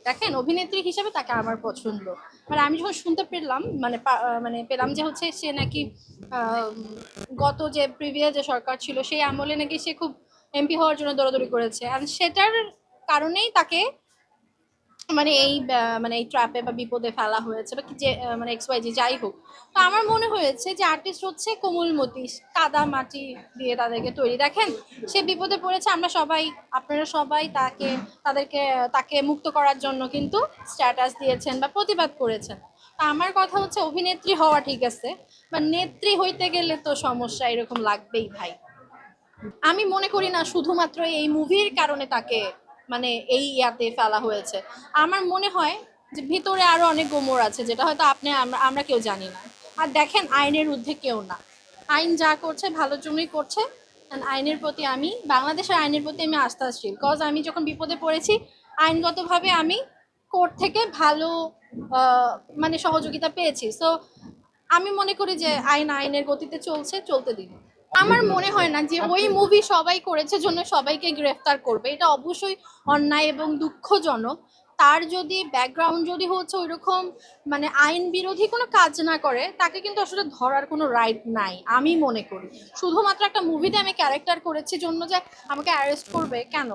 দেখেন অভিনেত্রী হিসেবে তাকে আমার পছন্দ। মানে আমি যখন শুনতে পেলাম মানে পেলাম যে হচ্ছে সে নাকি আম, গত যে প্রিভিয়াস যে সরকার ছিল সেই আমলে নাকি সে খুব এমপি হওয়ার জন্য দৌড়াদৌড়ি করেছে, আর সেটার কারণেই তাকে মানে মানে এই ট্র্যাপে বা বিপদে ফেলা হয়েছে বা কি যে মানে এক্স ওয়াই জি যাই হোক। তো আমার মনে হয়েছে যে আর্টিস্ট হচ্ছে কোমলমতি, কাদা মাটি দিয়ে তাদেরকে তৈরি। দেখেন সে বিপদে পড়েছে, আমরা সবাই, আপনারা সবাই তাকে মুক্ত করার জন্য কিন্তু স্ট্যাটাস দিয়েছেন বা প্রতিবাদ করেছেন। তা আমার কথা হচ্ছে অভিনেত্রী হওয়া ঠিক আছে, বা নেত্রী হইতে গেলে তো সমস্যা এরকম লাগবেই ভাই। আমি মনে করি না শুধুমাত্র এই মুভির কারণে তাকে মানে এই ইয়াতে ফেলা হয়েছে। আমার মনে হয় যে ভিতরে আরো অনেক গোমর আছে যেটা হয়তো আমরা কেউ জানি না। আর দেখেন আইনের ঊর্ধ্বে কেউ না, আইন যা করছে ভালোর জন্যই করছে। And আইনের প্রতি আমি, বাংলাদেশের আইনের প্রতি আমি আস্থাশীল, কজ আমি যখন বিপদে পড়েছি আইনগতভাবে আমি কোর্ট থেকে ভালো আহ, মানে সহযোগিতা পেয়েছি। সো আমি মনে করি যে আইনের গতিতে চলছে, চলতে দিন। আমার মনে হয় না যে ওই মুভি সবাই করেছে জন্য সবাইকে গ্রেফতার করবে, এটা অবশ্যই অন্যায় এবং দুঃখজনক। তার যদি ব্যাকগ্রাউন্ড যদি হচ্ছে ওইরকম মানে আইন বিরোধী কোনো কাজ না করে, তাকে কিন্তু আসলে ধরার কোনো রাইট নাই আমি মনে করি। শুধুমাত্র একটা মুভিতে আমি ক্যারেক্টার করেছি জন্য যে আমাকে অ্যারেস্ট করবে কেন?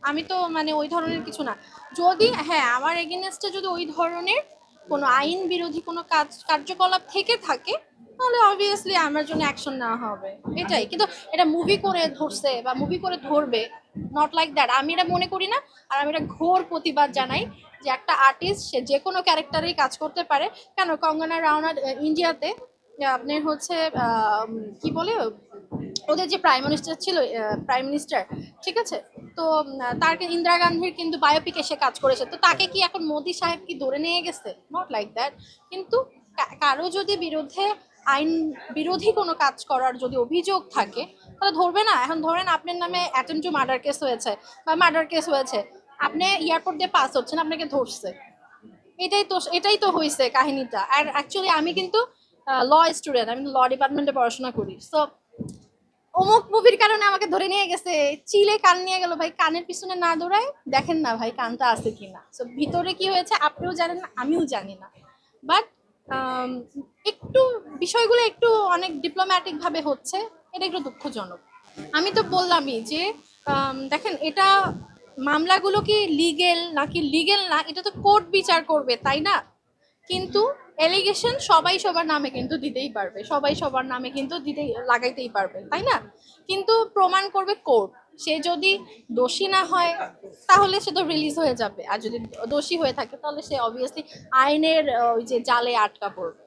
আমি তো মানে ওই ধরনের কিছু না। যদি হ্যাঁ আমার এগেনস্টে যদি ওই ধরনের কোনো আইন বিরোধী কোনো কার্যকলাপ থেকে থাকে, তাহলে অবভিয়াসলি আমার জন্য অ্যাকশন নেওয়া হবে, এটাই। কিন্তু এটা মুভি করে ধরছে বা মুভি করে ধরবে, নট লাইক দ্যাট, আমি এটা মনে করি না। আর আমি এটা ঘোর প্রতিবাদ জানাই যে একটা আর্টিস্ট সে যে কোনো ক্যারেক্টারেই কাজ করতে পারে। কেন কঙ্গনা রানাউত ইন্ডিয়াতে আপনার হচ্ছে কি বলে ওদের যে প্রাইম মিনিস্টার ছিল, প্রাইম মিনিস্টার, ঠিক আছে, তো তাকে ইন্দিরা গান্ধীর কিন্তু বায়োপিকে সে কাজ করেছে, তো তাকে কি এখন মোদি সাহেব কি ধরে নিয়ে গেছে? Not like that. কিন্তু কারো যদি বিরুদ্ধে আইন বিরোধী কোনো কাজ করার যদি অভিযোগ থাকে তাহলে ধরবে না? এখন ধরেন আপনার নামে অ্যাটেম্প টু মার্ডার কেস হয়েছে বা মার্ডার কেস হয়েছে, আপনি এয়ারপোর্ট দিয়ে পাস হচ্ছেন, আপনাকে ধরছে, এটাই তো হয়েছে কাহিনীটা। আর অ্যাকচুয়ালি আমি কিন্তু ল স্টুডেন্ট, আমি ল ডিপার্টমেন্টে পড়াশোনা করি। সো অমুক মুভির কারণে আমাকে ধরে নিয়ে গেছে, চিলে কান নিয়ে গেল, ভাই কানের পিছনে না দৌড়ায় দেখেন না ভাই কানটা আছে কিনা। তো ভিতরে কি হয়েছে আপনিও জানেন না, আমিও জানি না। বাট একটু বিষয়গুলো একটু অনেক ডিপ্লোম্যাটিক ভাবে হচ্ছে, এটা একটু দুঃখজনক। আমি তো বললামই যে দেখেন এটা মামলাগুলো কি লিগেল নাকি লিগেল না এটা তো কোর্ট বিচার করবে, তাই না? কিন্তু এলিগেশন সবাই সবার নামে কিন্তু দিতেই পারবে, সবাই সবার নামে কিন্তু দিতেই লাগাইতেই পারবে, তাই না? কিন্তু প্রমাণ করবে কোর্ট। সে যদি দোষী না হয় তাহলে সে তো রিলিজ হয়ে যাবে, আর যদি দোষী হয়ে থাকে তাহলে সে অবভিয়াসলি আইনের ওই যে জালে আটকা পড়বে,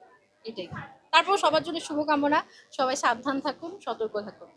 এটাই। তারপর সবার জন্য শুভকামনা, সবাই সাবধান থাকুন, সতর্ক থাকুন।